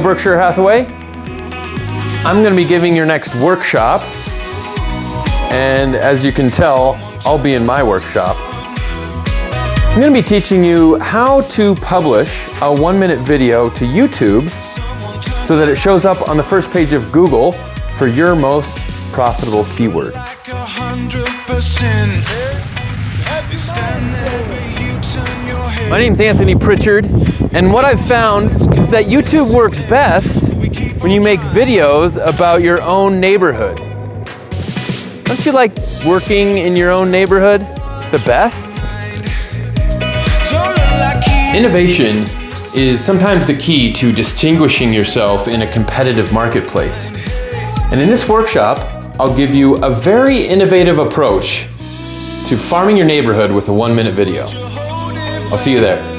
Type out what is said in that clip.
Berkshire Hathaway. I'm going to be giving your next workshop, and as you can tell, I'll be in my workshop. I'm going to be teaching you how to publish a 1-minute video to YouTube so that it shows up on the first page of Google for your most profitable keyword. My name's Anthony Prichard, and what I've found is that YouTube works best when you make videos about your own neighborhood. Don't you like working in your own neighborhood the best? Innovation is sometimes the key to distinguishing yourself in a competitive marketplace. And in this workshop, I'll give you a very innovative approach to farming your neighborhood with a 1-minute video. I'll see you there.